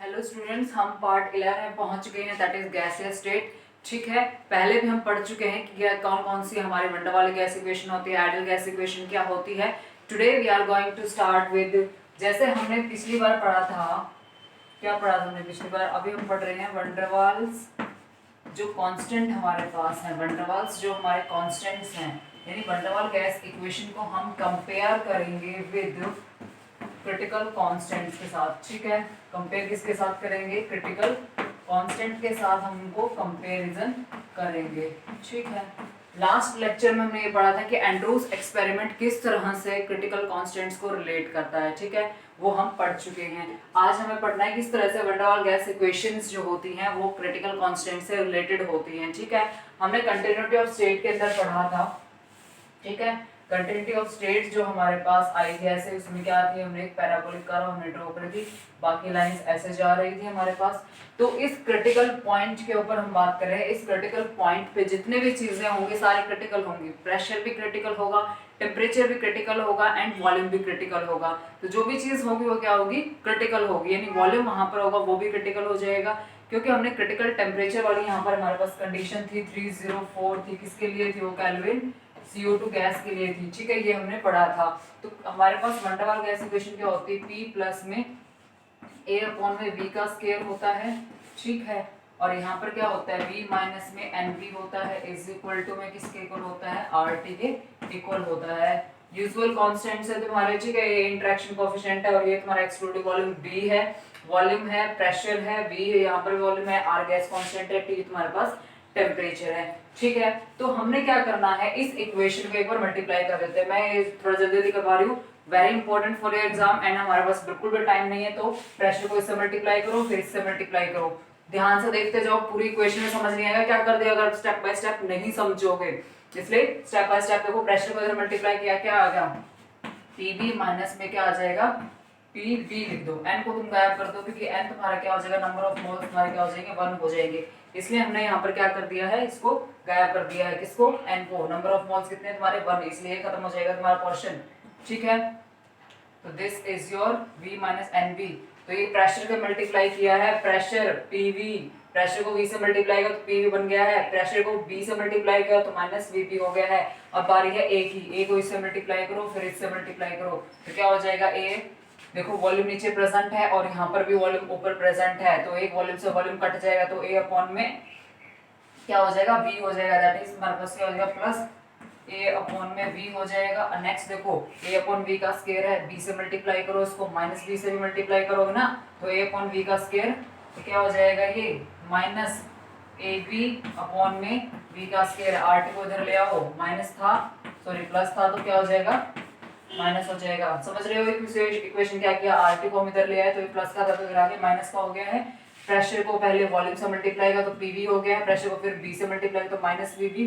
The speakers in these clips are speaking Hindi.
हेलो स्टूडेंट्स, हम पार्ट 11 में पहुंच चुके हैं, दैट इज गैसियस स्टेट। ठीक है, पहले भी हम पढ़ चुके हैं कि कौन कौन सी हमारी वंडर वाली गैस इक्वेशन होती है, आइडियल गैस इक्वेशन क्या होती है। Today we are going to start with, जैसे हमने पिछली बार पढ़ा था, क्या पढ़ा था हमने पिछली बार, अभी हम पढ़ रहे हैं वंडरवाल्स जो कांस्टेंट हमारे पास है, वंडरवाल्स जो हमारे कांस्टेंट्स हैं, यानी वंडरवाल गैस इक्वेशन को हम कंपेयर करेंगे विद क्रिटिकल कांस्टेंट्स के साथ। ठीक है, कंपेयर किसके साथ करेंगे? क्रिटिकल कांस्टेंट के साथ हम उनको कंपैरिजन करेंगे। ठीक है, लास्ट लेक्चर में हमने ये पढ़ा था कि एंड्रूज एक्सपेरिमेंट किस तरह से क्रिटिकल कांस्टेंट्स को रिलेट करता है। ठीक है, वो हम पढ़ चुके हैं। आज हमें पढ़ना है किस तरह से वंडरवाल गैस इक्वेशंस जो होती हैं वो क्रिटिकल कांस्टेंट से रिलेटेड होती हैं। ठीक है, हमने कंटिन्यूटी ऑफ स्टेट के अंदर पढ़ा था। ठीक है, कंटिन्यूटी ऑफ स्टेट्स जो हमारे पास आई गैस है उसमें क्या थी, हमने एक पैराबोलिक कर्व हमने ड्रॉ कर दी, बाकी लाइंस ऐसे जा रही थी हमारे पास। तो इस क्रिटिकल पॉइंट के ऊपर हम बात कर रहे हैं। इस क्रिटिकल पॉइंट पे जितने भी चीजें होंगी सारी क्रिटिकल होंगी, प्रेशर भी क्रिटिकल होगा, टेम्परेचर भी क्रिटिकल होगा एंड वॉल्यूम भी क्रिटिकल होगा। तो जो भी चीज होगी वो क्या होगी? क्रिटिकल होगी, यानी वॉल्यूम वहां पर होगा वो भी क्रिटिकल हो जाएगा, क्योंकि हमने क्रिटिकल टेम्परेचर वाली यहाँ पर हमारे पास कंडीशन थी 304 थी, किसके लिए थी वो? केल्विन CO2 गैस के लिए थी। ठीक है, ये हमने पढ़ा था। तो हमारे पास वंडरवाल गैस इक्वेशन क्या होती है? P प्लस में A अपॉन में V का स्क्वायर होता है। ठीक है, और यहाँ पर क्या होता है? V माइनस में NV होता है, इज इक्वल टू में किसके इक्वल होता है? RT के इक्वल होता है। यूजुअल कांस्टेंट्स है तुम्हारे। ठीक है, ये इंटरेक्शन कोएफिशिएंट है और ये तुम्हारा एक्सक्लूडिव वॉल्यूम B है, वॉल्यूम है, प्रेशर है V है, यहाँ पर वॉल्यूम है, R गैस कांस्टेंट है, T तुम्हारे पास टेम्परेचर है। ठीक है, तो हमने क्या करना है, इस इक्वेशन को एक बार मल्टीप्लाई कर देते हैं। मैं थोड़ा जल्दी जल्दी करवा रही हूँ, very important for your exam, and हमारे पास बिल्कुल भी टाइम नहीं है, तो प्रेशर को इससे मल्टीप्लाई करो, फिर इससे मल्टीप्लाई करो। ध्यान से देखते जाओ, पूरी इक्वेशन में समझ नहीं आएगा क्या कर दिया अगर स्टेप बाय स्टेप नहीं समझोगे। इसलिए स्टेप बाय स्टेप देखो, प्रेशर को इधर मल्टीप्लाई किया, क्या आ गया? पीबी माइनस में क्या आ जाएगा? पी बी लिख दो, एन को तुम गायब कर दो, क्योंकि एन तुम्हारा क्या हो जाएगा? नंबर ऑफ मोल्स तुम्हारे क्या हो जाएंगे? 1 हो जाएंगे। इसलिए हमने यहाँ पर क्या कर दिया है? इसको गायब कर दिया है। किसको? एन को। नंबर ऑफ मोल्स कितने तुम्हारे? 1, इसलिए खत्म हो जाएगा तुम्हारा पोर्शन। ठीक है, तो this is your V minus n b. तो ये प्रेशर से मल्टीप्लाई किया है, प्रेशर पीवी, प्रेशर को V से मल्टीप्लाई किया तो PV बन गया है, प्रेशर को B से मल्टीप्लाई किया तो माइनस VP हो गया है। अब बारी है A की, A को इससे मल्टीप्लाई करो, फिर इससे मल्टीप्लाई करो, तो क्या हो जाएगा? A, देखो वॉल्यूम नीचे प्रेजेंट है और यहाँ पर भी वॉल्यूम ऊपर प्रेजेंट है, तो एक वॉल्यूम से वॉल्यूम कट जाएगा, तो A अपॉन में क्या हो जाएगा? V हो जाएगा, दैट इज हमारे पास क्या हो जाएगा? प्लस A अपॉन में V हो जाएगा। नेक्स्ट देखो, A अपॉन V का स्क्वायर है, B से मल्टीप्लाई करो, इसको माइनस B से भी मल्टीप्लाई करोगे ना, तो A अपॉन V का स्क्वायर, तो क्या हो जाएगा? ये माइनस AB अपॉन में V का स्क्वायर। RT को इधर ले आओ, माइनस था, सॉरी प्लस था, तो क्या हो जाएगा? माइनस हो जाएगा। समझ रहे हो इक्वेशन क्या किया? RT को हम इधर ले आए तो ये प्लस का था, तो इधर आके माइनस का हो गया है। प्रेशर को पहले वॉल्यूम से मल्टीप्लाई किया तो PV हो गया है, प्रेशर को फिर B से मल्टीप्लाई तो minus VB।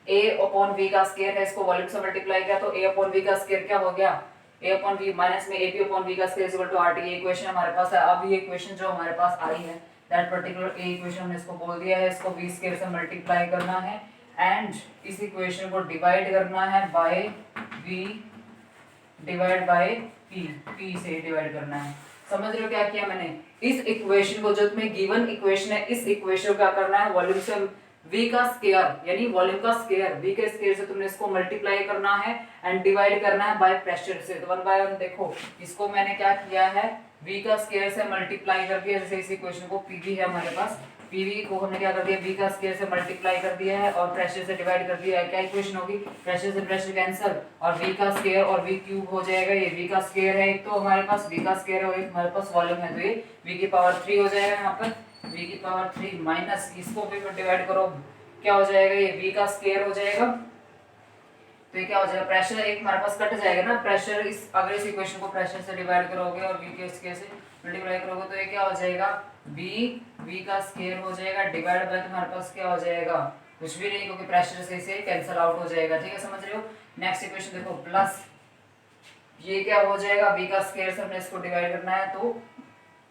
A upon V का स्क्वायर है, इसको वॉल्यूम से मल्टीप्लाई किया तो A अपॉन V का स्क्वायर क्या हो गया? A अपॉन V माइनस में AB अपॉन V का स्क्वायर इक्वल टू RT। ये इक्वेशन हमारे पास है। अब ये इक्वेशन जो हमारे पास आई है, दैट पर्टिकुलर A इक्वेशन हमने इसको बोल दिया है, इसको V स्क्वायर से मल्टीप्लाई करना है एंड इस इक्वेशन को डिवाइड करना है by V divide by P, P से डिवाइड करना है। समझ रहे हो क्या किया मैंने? इस इक्वेशन को, जो तुम्हें गिवन इक्वेशन है, इस इक्वेशन को क्या करना है? वॉल्यूम से V का स्क्वायर यानी वॉल्यूम का स्क्वायर, V के स्क्वायर से तुमने इसको मल्टीप्लाई करना है एंड डिवाइड करना है बाय प्रेशर से। तो 1 बाय 1 देखो, इसको मैंने क्या किया है? V का स्क्वायर से मल्टीप्लाई कर दिया, जैसे इस इक्वेशन को PV है हमारे पास, PV को हमने क्या कर दिया? V का स्क्वायर से मल्टीप्लाई कर दिया है और प्रेशर से डिवाइड कर दिया है। क्या इक्वेशन होगी? प्रेशर से प्रेशर कैंसिल और V का स्क्वायर और V क्यूब हो जाएगा। ये V का स्क्वायर है, एक तो हमारे पास V का स्क्वायर है और एक हमारे पास वॉल्यूम है, तो ये V की पावर 3 हो जाएगा। यहाँ पर V की पावर 3 माइनस इसको भी डिवाइड करो, क्या हो जाएगा? ये V का स्क्वायर हो जाएगा, तो ये क्या हो जाएगा? प्रेशर एक हमारे पास कट जाएगा ना, प्रेशर इस, अगर इस इक्वेशन को प्रेशर से डिवाइड करोगे और V के स्क्वायर से मल्टीप्लाई करोगे तो ये क्या हो जाएगा? V का स्क्वायर हो जाएगा डिवाइड बाय तुम्हारे पास क्या हो जाएगा? कुछ भी नहीं, क्योंकि प्रेशर से इसे कैंसिल आउट हो जाएगा। ठीक है, समझ रहे हो? नेक्स्ट इक्वेशन देखो, प्लस ये क्या हो जाएगा? V का स्क्वायर से हमने इसको डिवाइड करना है, तो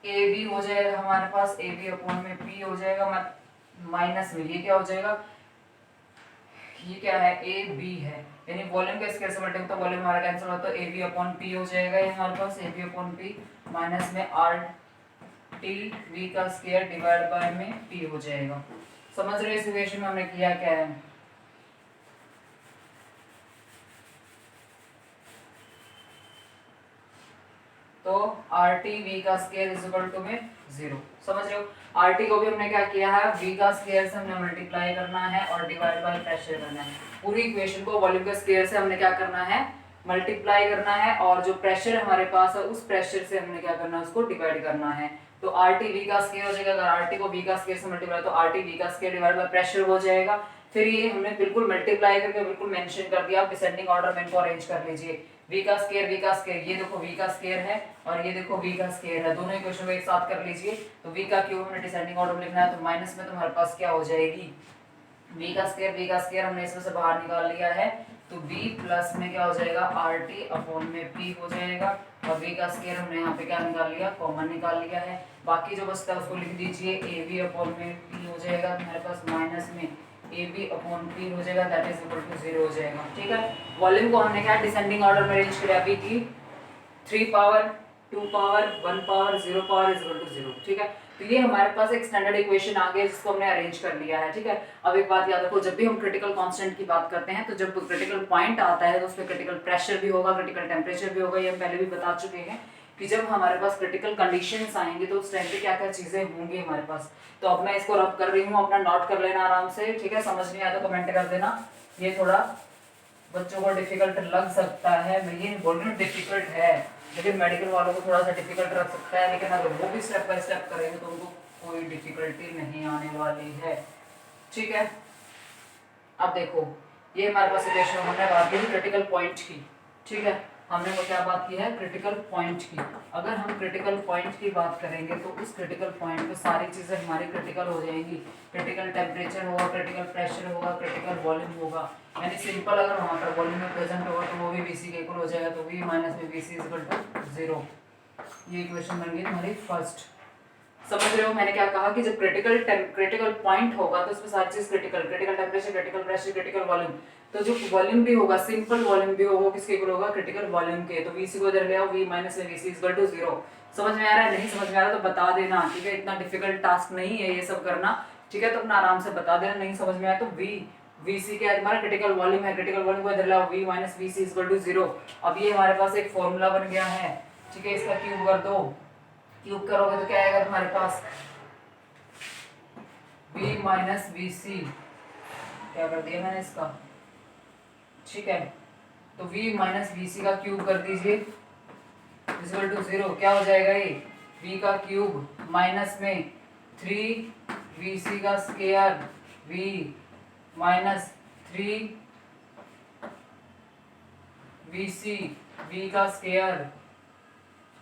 AB हो जाएगा हमारे पास, AB अपॉन में P हो जाएगा, माइनस में ये क्या हो जाएगा? ये क्या है? AB है, यानी वॉल्यूम का स्क्वायर से मल्टीप्लाई तो वॉल्यूम हमारा कैंसिल होता है, तो AB अपॉन P हो जाएगा ये हमारे पास, AB अपॉन P माइनस में टी वी का स्क्वायर डिवाइड बाय में पी हो जाएगा। समझ रहे हो इस इक्वेशन में हमने किया क्या है? तो आर टी वी का स्क्वायर इज इक्वल टू में 0। समझ रहे हो? आर टी को भी हमने क्या किया है, वी का स्क्वायर से हमने मल्टीप्लाई करना है और डिवाइड बाय प्रेशर करना है। पूरी इक्वेशन को वॉल्यूम के स्क्वायर से हमने क्या करना है, मल्टीप्लाई करना है, और जो प्रेशर हमारे पास है उस प्रेशर से हमने क्या करना है, उसको डिवाइड करना है। तो आर टी वी का स्क्वायर हो जाएगा, अगर आर टी को वी का स्क्वायर से मल्टीप्लाई तो आर टी वी का स्क्वायर डिवाइड बाय प्रेशर हो जाएगा। फिर ये हमने बिल्कुल मल्टीप्लाई करके बिल्कुल मेंशन कर दिया, आप डिसेंडिंग ऑर्डर में इनको अरेंज कर लीजिए। v का स्क्वायर ये देखो v का स्क्वायर है और ये देखो v का स्क्वायर है, दोनों इक्वेशन को एक साथ कर लीजिए। तो v का क्यूब हमने डिसेंडिंग ऑर्डर में लिखना है, तो माइनस में तुम्हारे पास क्या हो जाएगी, v का स्क्वायर हमने इसमें से बाहर निकाल लिया है, तो v प्लस में क्या हो जाएगा, rt अपॉन में p हो जाएगा, और v का स्क्वायर हमने यहाँ पे क्या निकाल लिया, कॉमन निकाल लिया है। बाकी जो बचता है उसको लिख दीजिए, ab अपॉन में p हो जाएगा तुम्हारे पास, माइनस में AB अपॉन P हो जाएगा, दैट इज इक्वल टू 0 हो जाएगा। ठीक है, वॉल्यूम को हमने क्या डिसेंडिंग ऑर्डर में अरेंज किया, अभी की 3 power 2 power 1 power 0 power is equal to 0। ठीक है, तो ये हमारे पास एक स्टैंडर्ड इक्वेशन आ गई जिसको हमने अरेंज कर लिया है। ठीक है, अब एक बात याद रखो, जब भी हम क्रिटिकल कांस्टेंट की बात करते हैं तो जब क्रिटिकल पॉइंट आता है तो उसमें क्रिटिकल प्रेशर भी होगा, क्रिटिकल टेम्परेचर भी होगा, ये हम पहले भी बता चुके हैं कि जब हमारे पास क्रिटिकल कंडीशंस आएंगे तो उस टाइम पे क्या क्या चीजें होंगी हमारे पास। तो अब मैं इसको रब कर रही हूँ, अपना नोट कर लेना आराम से। ठीक है, समझ नहीं आया तो कमेंट कर देना, ये थोड़ा बच्चों को डिफिकल्ट लग सकता है, मैं ये बोल रही हूँ डिफिकल्ट है, लेकिन मेडिकल वालों को थोड़ा सा डिफिकल्ट लग सकता है, लेकिन अगर वो भी स्टेप बाय स्टेप करेंगे तो उनको कोई डिफिकल्टी नहीं आने वाली है। ठीक है, अब देखो ये हमारे पास इक्वेशन हमने बात की क्रिटिकल पॉइंट की। ठीक है, हमने वो क्या बात की है, क्रिटिकल पॉइंट की। अगर हम क्रिटिकल पॉइंट की बात करेंगे तो उस क्रिटिकल पॉइंट पे सारी चीजें हमारी क्रिटिकल हो जाएंगी। क्रिटिकल टेम्परेचर होगा, क्रिटिकल प्रेशर होगा, क्रिटिकल वॉल्यूम होगा, यानी सिंपल अगर वहाँ पर वॉल्यूम में प्रेजेंट होगा तो वो भी वीसी के इक्वल हो जाएगा, तो वी माइनस में वीसी इज इक्वल टू 0। ये इक्वेशन बन गई तुम्हारी फर्स्ट। समझ रहे हो मैंने क्या कहा कि जब क्रिटिकल पॉइंट होगा तो उसमें सारी चीज critical temperature, critical pressure, critical volume, तो जो वॉल्यूम भी होगा, सिंपल वॉल्यूम भी होगा, किसके इक्वल होगा, क्रिटिकल वॉल्यूम के। तो वीसी को इधर ले आओ, वी माइनस में वीसी इज इक्वल टू 0। समझ में आ रहा है? नहीं समझ में आ रहा तो बता देना। ठीक है, इतना डिफिकल्ट टास्क नहीं है ये सब करना। ठीक है, तो अपना आराम से बता देना, नहीं समझ में आया तो वीसी क्या है तुम्हारा, क्रिटिकल वॉल्यूम है, क्रिटिकल वॉल्यूम को इधर लाओ, V minus VC is equal to 0। अब ये हमारे पास एक फॉर्मूला बन गया है। ठीक है, इसका क्यूब कर दो, क्यूब करोगे तो क्या आएगा तुम्हारे पास, v माइनस वी सी, क्या कर दिया मैंने इसका। ठीक है, तो v माइनस वी सी का क्यूब कर दीजिए, इक्वल टू 0। क्या हो जाएगा ये, v का क्यूब माइनस में 3vc का square, v minus 3vc v का स्क्वायर।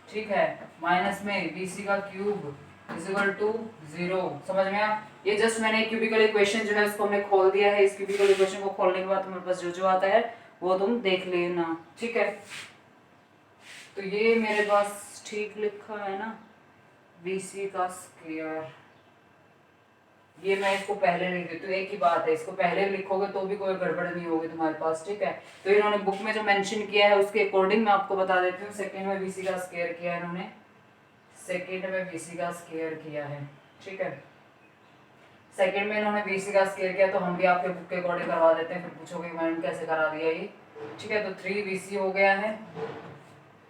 ठीक है, माइनस में vc का क्यूब इज इक्वल टू 0। समझ में आया? ये जस्ट मैंने क्यूबिकल इक्वेशन जो है उसको हमने खोल दिया है। इस क्यूबिकल इक्वेशन को खोलने के बाद तुम्हारे पास जो जो आता है वो तुम देख लेना। ठीक है, तो ये मेरे पास ठीक लिखा है ना, vc का स्क्वायर। ये मैं इसको पहले लिख देती हूँ, एक ही बात है, इसको पहले लिखोगे तो भी कोई गड़बड़ नहीं होगी तुम्हारे पास। ठीक है, तो इन्होंने बुक में जो मेंशन किया है उसके अकॉर्डिंग मैं आपको बता देती हूँ। सेकंड में vc का स्क्वायर किया है इन्होंने, सेकंड में vc का स्क्वायर किया है। ठीक है, सेकंड में इन्होंने vc का स्क्वायर किया, तो हम भी आपके बुक के अकॉर्डिंग करवा देते हैं, फिर पूछोगे मैंने कैसे करा दिया ये। ठीक है, तो 3vc हो गया है।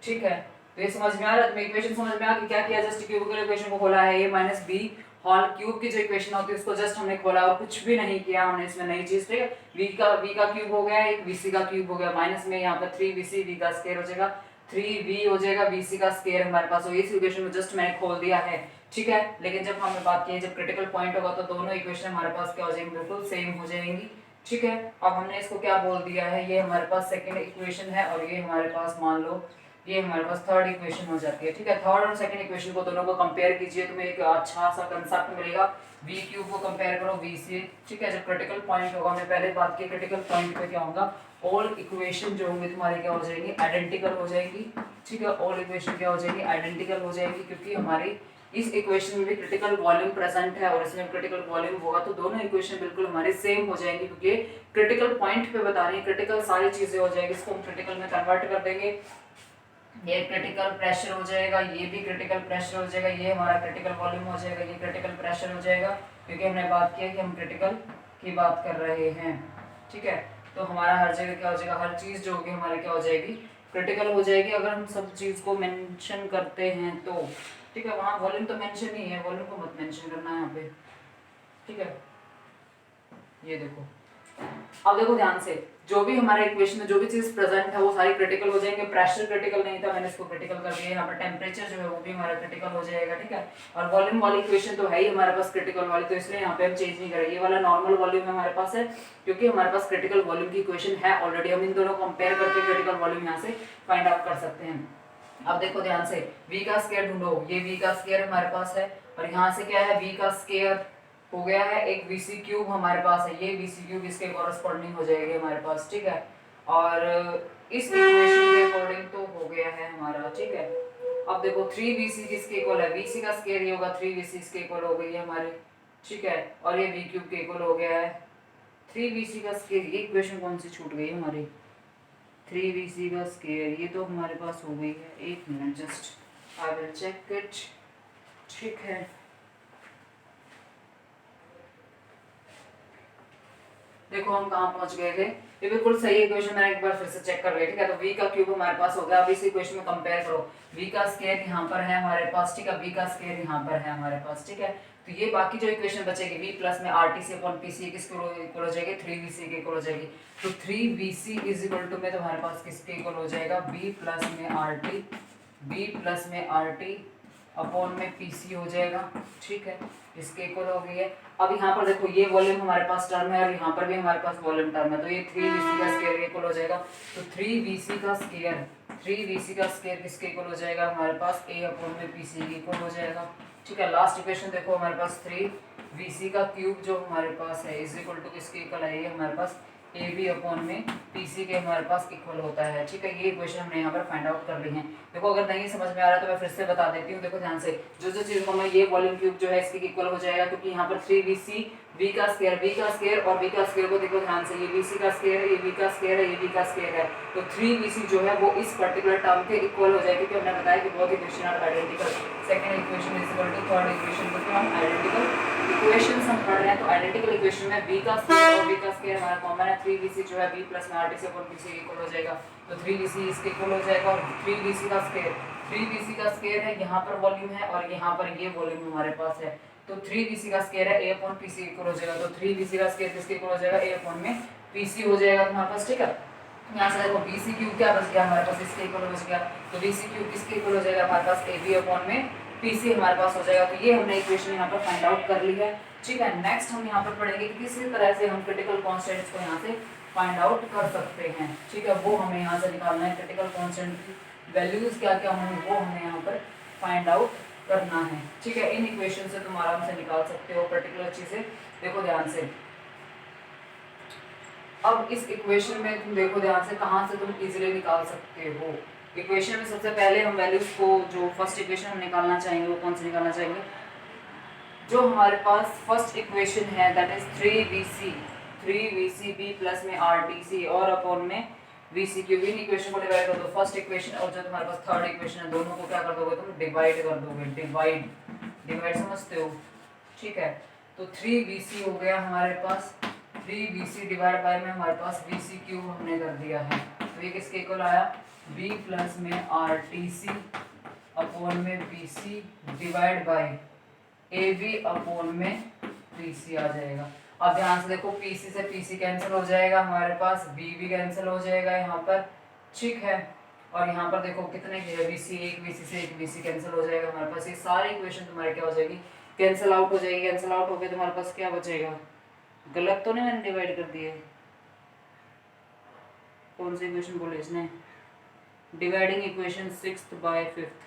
ठीक है, तो ये समझ में आ रहा है, तुम्हें इक्वेशन समझ में आ गई। क्या किया, जस्ट क्यूबिकल इक्वेशन को खोला है, a minus b whole cube की जो इक्वेशन होती है उसको जस्ट हमने खोला और कुछ भी नहीं किया हमने इसमें नई चीज। ठीक है, v का क्यूब हो गया, एक vc का क्यूब हो गया, माइनस में यहाँ पर 3vc v का स्क्वायर हो जाएगा, 3v हो जाएगा, vc का स्क्वायर हमारे पास। तो इस इक्वेशन को जस्ट मैंने खोल दिया है। ठीक है, लेकिन जब हमने बात की जब क्रिटिकल पॉइंट होगा तो दोनों इक्वेशन हमारे पास क्या हो जाएंगी, बिल्कुल सेम हो जाएंगी। ठीक है, अब हमने इसको क्या बोल दिया है, ये हमारे पास सेकंड इक्वेशन है और ये हमारे पास मान लो ये हमारे पास थर्ड इक्वेशन हो जाती है। ठीक है, थर्ड और सेकंड इक्वेशन को दोनों को कंपेयर कीजिए, तुम्हें एक अच्छा सा कंसेप्ट मिलेगा। v क्यूब को कंपेयर करो v से। ठीक है, जब क्रिटिकल पॉइंट होगा, हमने पहले बात की क्रिटिकल पॉइंट पे क्या होगा, ऑल इक्वेशन जो होंगी तुम्हारी क्या हो जाएंगी, आइडेंटिकल हो जाएंगी। ठीक है, ऑल इक्वेशन क्या हो जाएंगी, आइडेंटिकल हो जाएंगी, क्योंकि हमारी इस इक्वेशन में भी क्रिटिकल वॉल्यूम प्रेजेंट है और इसमें क्रिटिकल वॉल्यूम होगा, तो दोनों इक्वेशन बिल्कुल हमारे सेम हो जाएंगी, क्योंकि क्रिटिकल पॉइंट पे बता रही है, क्रिटिकल सारी चीजें हो जाएगी। इसको हम क्रिटिकल में कन्वर्ट कर देंगे, ये क्रिटिकल प्रेशर हो जाएगा, ये भी क्रिटिकल प्रेशर हो जाएगा, ये हमारा क्रिटिकल वॉल्यूम हो जाएगा, ये क्रिटिकल प्रेशर हो जाएगा, क्योंकि हमने बात किया कि हम क्रिटिकल की बात कर रहे हैं। ठीक है, तो हमारा हर जगह क्या हो जाएगा, हर चीज़ जो होगी हमारी क्या हो जाएगी, क्रिटिकल हो जाएगी अगर हम सब चीज़ को मेंशन करते हैं तो। ठीक है, वहाँ वॉल्यूम तो मेंशन ही है, वॉल्यूम को मत मेंशन करना है यहाँ पे। ठीक है, ये देखो, अब देखो ध्यान से, जो भी हमारे इक्वेशन में जो भी चीज प्रेजेंट है वो सारी क्रिटिकल हो जाएंगे। प्रेशर क्रिटिकल नहीं था, मैंने इसको क्रिटिकल कर दिया। यहाँ पर टेम्परेचर जो है वो भी हमारा क्रिटिकल हो जाएगा। ठीक है, और वॉल्यूम वाली इक्वेशन तो है ही हमारे पास क्रिटिकल वाली, तो इसलिए यहाँ पे हम चेंज नहीं करेंगे। ये वाला नॉर्मल वॉल्यूम हमारे पास है, क्योंकि हमारे पास क्रिटिकल वॉल्यूम की इक्वेशन है ऑलरेडी। हम इन दोनों कंपेयर करके क्रिटिकल वॉल्यूम यहाँ से फाइंड आउट कर सकते हैं। अब देखो ध्यान से, v का स्क्वायर ढूंढो, ये v का स्क्वायर हमारे पास है, और यहाँ से क्या है, v का स्क्वायर हो गया है, एक वीसी क्यूब हमारे पास है, ये वीसी क्यूब इसके कॉरेस्पॉन्डिंग हो जाएगी हमारे पास। ठीक है, और इस इक्वेशन के अकॉर्डिंग तो हो गया है हमारा। ठीक है, अब देखो 3vc किसके इक्वल है, vc का स्क्वायर ये होगा, 3vc इसके इक्वल हो गई है हमारी। ठीक है, और ये v क्यूब के इक्वल हो गया है 3vc का स्क्वायर। ये इक्वेशन कौन सी छूट गई हमारी, 3vc का स्क्वायर, ये तो हमारे पास हो गई है। एक minute, just I will check it. ठीक है, देखो हम कहाँ पहुंच गए थे, ये बिल्कुल सही इक्वेशन मैंने एक बार फिर से चेक कर लिया। ठीक है, तो v का क्यूब हमारे पास हो गया। अब इस इक्वेशन में कंपेयर करो, v का स्क्वायर यहाँ पर है हमारे पास। ठीक है, v का स्क्वायर यहाँ पर है हमारे पास। ठीक है, तो ये बाकी जो इक्वेशन बचेगी v प्लस में RT से अपॉन PC किसके इक्वल हो जाएगी, 3vc के इक्वल हो जाएगी। तो 3vc इज इक्वल टू में तुम्हारे पास किसके इक्वल हो जाएगा, v प्लस में RT अपॉन में PC हो जाएगा। ठीक है, इसके इक्वल हो गई है। अब यहाँ पर देखो, ये वॉल्यूम हमारे पास टर्म है और यहाँ पर भी हमारे पास वॉल्यूम टर्म है, तो ये 3vc का स्क्वायर इक्वल हो जाएगा। तो 3vc का स्क्वायर किसके इक्वल हो जाएगा हमारे पास, a अपॉन में PC के इक्वल हो जाएगा। ठीक है, लास्ट इक्वेशन देखो हमारे पास 3vc का क्यूब जो हमारे पास है इज इक्वल टू किसके इक्वल है, ये हमारे पास AB अपॉन में PC के हमारे पास इक्वल होता है। ठीक है, ये इक्वेशन हमने यहाँ पर फाइंड आउट कर ली है। देखो अगर नहीं समझ में आ रहा है तो मैं फिर से बता देती हूँ। देखो ध्यान से, जो चीज़ को मैं, ये वॉल्यूम क्यूब जो है इसके इक्वल हो जाएगा, क्योंकि यहाँ पर 3vc v का स्क्वायर और v का स्क्वायर को देखो ध्यान से, ये vc का स्क्वायर है, ये v का स्क्वायर है, ये v का स्क्वायर है, तो 3vc जो है वो इस पर्टिकुलर टर्म के इक्वल हो जाएगी, क्योंकि हमने बताया कि both equation are identical. Second equation is equal to third equation, को हम आइडेंटिकल इक्वेशंस हम पढ़ रहे हैं, तो आइडेंटिकल इक्वेशन में v का स्क्वायर और v का स्क्वायर हमारा कॉमन है। 3vc जो है v प्लस में RT से अपॉन PC इक्वल हो जाएगा, तो 3vc इसके इक्वल हो जाएगा। और 3vc का स्क्वायर है, यहाँ पर वॉल्यूम है और यहाँ पर ये वॉल्यूम हमारे पास है, तो 3vc का स्क्वायर है a अपॉन PC इक्वल हो जाएगा। तो 3vc का स्क्वायर किसके इक्वल हो जाएगा, a अपॉन में PC हो जाएगा तुम्हारे पास। ठीक है, यहाँ से देखो BC क्यूब क्या बच गया हमारे पास, इसके इक्वल बच गया, तो BC क्यूब किसके इक्वल हो जाएगा हमारे पास, AB अपॉन में PC हमारे पास हो जाएगा। तो ये हमने इक्वेशन यहाँ पर फाइंड आउट कर ली है। ठीक है, नेक्स्ट हम यहाँ पर पढ़ेंगे कि किसी तरह से हम क्रिटिकल कॉन्स्टेंट्स को यहाँ से फाइंड आउट कर सकते हैं। ठीक है, वो हमें यहाँ से निकालना है, क्रिटिकल कॉन्स्टेंट की वैल्यूज क्या क्या होंगी वो हमें यहाँ पर फाइंड आउट करना है। ठीक है, इन इक्वेशन से तुम आराम से निकाल सकते हो पर्टिकुलर चीजें। देखो ध्यान से, अब इस इक्वेशन में तुम देखो ध्यान से, कहाँ से तुम इजीली निकाल सकते हो। इक्वेशन में सबसे पहले हम वैल्यूज को, जो फर्स्ट इक्वेशन हम निकालना चाहेंगे वो कौन सी निकालना चाहेंगे, जो हमारे पास फर्स्ट इक्वेशन है that is 3vc b plus में RTC और अपॉन में vc क्यूब। इन इक्वेशन को डिवाइड कर दो, फर्स्ट इक्वेशन और जो तुम्हारे पास थर्ड इक्वेशन है, दोनों को क्या कर दोगे तुम, डिवाइड कर दोगे। डिवाइड समझते हो। ठीक है, तो 3vc हो गया हमारे पास, 3vc डिवाइड बाय में हमारे पास vc क्यूब हमने कर दिया है, तो ये किसके इक्वल आया, b प्लस में RTC अपॉन में PC divide by AB upon में PC आ जाएगा। अब ध्यान से देखो, PC से PC कैंसिल हो जाएगा हमारे पास, B भी कैंसिल हो जाएगा यहाँ पर। ठीक है, और यहाँ पर देखो कितने VC, एक VC से एक VC कैंसिल हो जाएगा हमारे पास। ये सारी इक्वेशन तुम्हारे क्या हो जाएगी, कैंसिल आउट हो जाएगी। कैंसिल आउट हो गए तुम्हारे पास क्या बचेगा, गलत तो नहीं मैंने डिवाइड कर दिए, कौन सी इक्वेशन बोले इसने, dividing equation 6th bye 5th,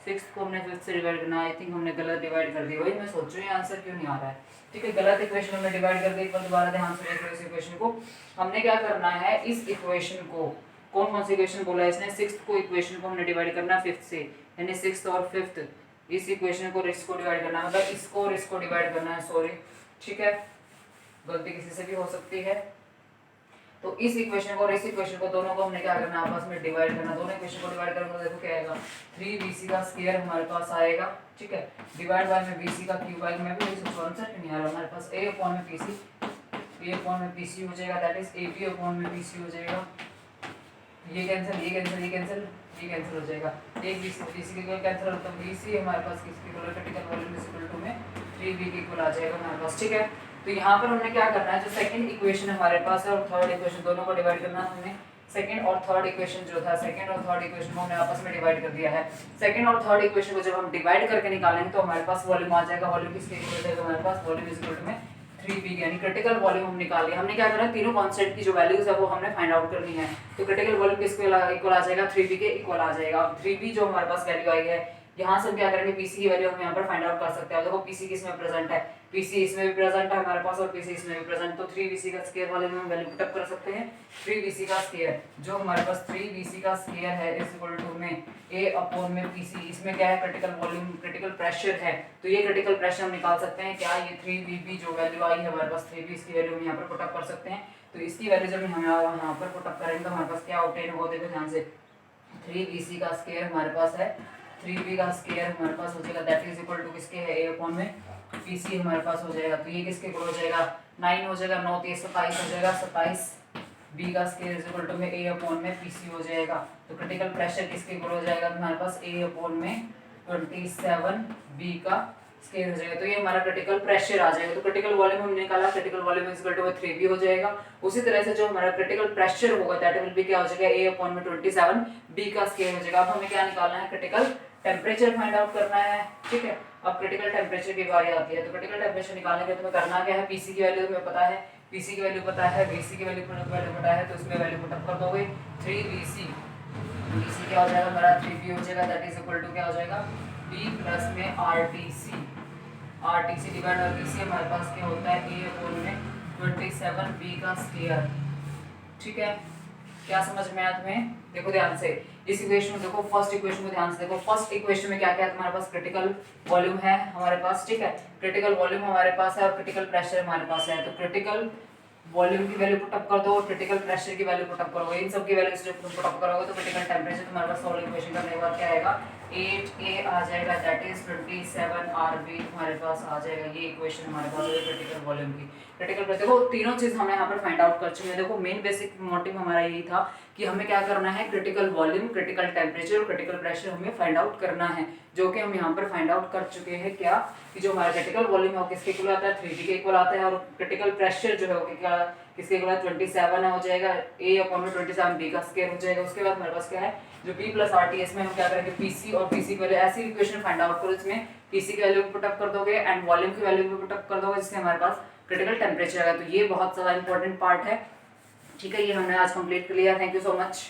6th को हमने 5th से डिवाइड करना, आई थिंक हमने गलत डिवाइड कर दिया। वही मैं सोच रही हूँ आंसर क्यों नहीं आ रहा है। ठीक है, गलत इक्वेशन हमने डिवाइड कर दी। एक बार दोबारा ध्यान से देखो इस इक्वेशन को, हमने क्या करना है, इस इक्वेशन को, कौन सी इक्वेशन बोला है इसने, 6th को इक्वेशन को हमने डिवाइड करना है 5th से, यानी 6th और 5th, इस इक्वेशन को इसको डिवाइड करना है, मतलब इसको और इसको डिवाइड करना है, सॉरी। ठीक है, गलती किसी से भी हो सकती है। तो इस इक्वेशन को और इस इक्वेशन को दोनों को हमने क्या करना है, आपस में डिवाइड करना। दोनों इक्वेशन को डिवाइड करेंगे तो देखो क्या आएगा, 3bc का स्क्वायर हमारे पास आएगा, ठीक है, डिवाइड बाय में bc का क्यूब आएगा। मैं भी 164 नहीं आ रहा, हमारे पास a अपॉन में pc हो जाएगा, दैट इज ab अपॉन में pc हो जाएगा। ये कैंसिल, ये कैंसिल, ये कैंसिल, ये कैंसिल हो जाएगा। एक bc के कैंसिल होता है, bc हमारे पास किसके इक्वल है, critical volume is equal to में 3b के इक्वल आ जाएगा हमारे पास, ठीक है। तो यहाँ पर हमने क्या करना है, जो सेकंड इक्वेशन हमारे पास है और थर्ड इक्वेशन दोनों को डिवाइड करना है हमने। सेकंड और थर्ड इक्वेशन जो था, सेकंड और थर्ड इक्वेशन को हमने आपस में डिवाइड कर दिया है। सेकंड और थर्ड इक्वेशन को जब हम डिवाइड करके निकालेंगे तो हमारे पास वॉल्यूम आ जाएगा। वॉल्यूम किसके इक्वल हो जाएगा, हमारे पास वॉल्यूम इज इक्वल टू में 3p, यानी क्रिटिकल वॉल्यूम हम निकाल लिया। हमने क्या करना है, तीनों कांस्टेंट की जो वैल्यूज है वो हमने फाइंड आउट करनी है। तो क्रिटिकल वॉल्यूम किसके इक्वल आ जाएगा, 3p के इक्वल आ जाएगा। अब 3p जो हमारे पास वैल्यू आई है, यहाँ से हम क्या करेंगे, pc की वैल्यू हम यहाँ पर फाइंड आउट कर सकते हैं। देखो pc किसमें प्रेजेंट है, pc इसमें भी प्रेजेंट है हमारे पास और pc इसमें भी प्रेजेंट। तो 3bc का स्क्वायर वाले में हम वैल्यू पुट अप कर सकते हैं। 3bc का स्क्वायर जो हमारे पास 3bc का स्क्वायर है इज इक्वल टू में a अपॉन में pc। इसमें क्या है, क्रिटिकल वॉल्यूम, क्रिटिकल प्रेशर है, तो ये क्रिटिकल प्रेशर हम निकाल सकते हैं। क्या ये 3bp जो वैल्यू आई है हमारे पास 3b, इसकी वैल्यू हम यहाँ पर पुट अप कर सकते हैं। तो इसकी वैल्यू जब हम यहाँ पर पुट अप करेंगे तो हमारे पास क्या ऑब्टेन होगा, देखो ध्यान से, 3bc का स्क्वायर हमारे पास है, 3b का स्क्वायर हमारे पास हो जाएगा, दैट इज इक्वल टू किसके है, a अपॉन में pc हमारे पास हो जाएगा। तो ये किसके इक्वल हो जाएगा, 9 हो जाएगा, 9 3 27 हो जाएगा, 27 b का स्क्वायर इज इक्वल टू में a अपॉन में pc हो जाएगा। तो क्रिटिकल प्रेशर किसके इक्वल हो जाएगा, हमारे पास a अपॉन में 27 b का स्क्वायर हो जाएगा। तो ये हमारा क्रिटिकल प्रेशर आ जाएगा। तो क्रिटिकल वॉल्यूम हमने निकाला, critical volume is equal to 3b हो जाएगा। उसी तरह से जो हमारा क्रिटिकल प्रेशर होगा दैट विल बी क्या हो जाएगा, a अपॉन में 27 b का स्क्वायर हो जाएगा। अब हमें क्या निकालना है, क्रिटिकल टेम्परेचर फाइंड आउट करना है, ठीक है। अब क्रिटिकल टेम्परेचर की बारी आती है। तो क्रिटिकल टेम्परेचर निकालने के लिए तुम्हें करना क्या है, pc की वैल्यू तुम्हें पता है, pc की वैल्यू पता है, bc की वैल्यू पता है, तो इसमें वैल्यू पुट अप कर दोगे। 3bc, bc क्या हो जाएगा हमारा 3b हो जाएगा, दैट इज इक्वल टू क्या हो जाएगा, b प्लस में rtc, rtc divide by bc हमारे पास क्या होता है, a अपॉन में 27 b का स्क्वायर, ठीक है। क्या समझ में आया तुम्हें, देखो ध्यान से इस इक्वेशन में देखो, फर्स्ट इक्वेशन को ध्यान से देखो। फर्स्ट इक्वेशन में क्या क्या है, तुम्हारे पास क्रिटिकल वॉल्यूम है हमारे पास, ठीक है, क्रिटिकल वॉल्यूम हमारे पास है और क्रिटिकल प्रेशर हमारे पास है। तो क्रिटिकल वॉल्यूम की वैल्यू पुट अप कर दो और क्रिटिकल प्रेशर की वैल्यू पुट अप करोगे। इन सब की वैल्यूज जब तुम पुट अप करोगे तो क्रिटिकल टेम्परेचर तुम्हारे पास सॉल्व इक्वेशन करने के बाद क्या आएगा, 8a आ जाएगा, दैट इज 27 rb हमारे पास आ जाएगा। ये इक्वेशन हमारे पास है क्रिटिकल वॉल्यूम की। क्रिटिकल प्रेशर, देखो तीनों चीज हमने यहाँ पर फाइंड आउट कर चुके हैं। देखो मेन बेसिक मोटिव हमारा यही था कि हमें क्या करना है, क्रिटिकल वॉल्यूम, क्रिटिकल टेम्परेचर और क्रिटिकल प्रेशर हमें फाइंड आउट करना है, जो कि हम यहाँ पर फाइंड आउट कर चुके हैं। क्या कि जो हमारा क्रिटिकल वॉल्यूम है वो किसके इक्वल आता है, 3b के इक्वल आता है, और क्रिटिकल प्रेशर जो है वो क्या किसके इक्वल है, 27 है हो जाएगा, a अपॉन में 27 b का स्क्वायर हो जाएगा। उसके बाद हमारे पास क्या है, जो b प्लस rts में हम क्या करेंगे, pc और pc की वैल्यू, ऐसी इक्वेशन फाइंड आउट करो इसमें pc की वैल्यू पुट अप कर दोगे एंड वॉल्यूम की वैल्यू भी पुट अप कर दोगे, जिससे हमारे पास क्रिटिकल टेम्परेचर आएगा। तो ये बहुत ज़्यादा इंपॉर्टेंट पार्ट है, ठीक है। ये हमने आज कंप्लीट कर लिया। Thank you so much.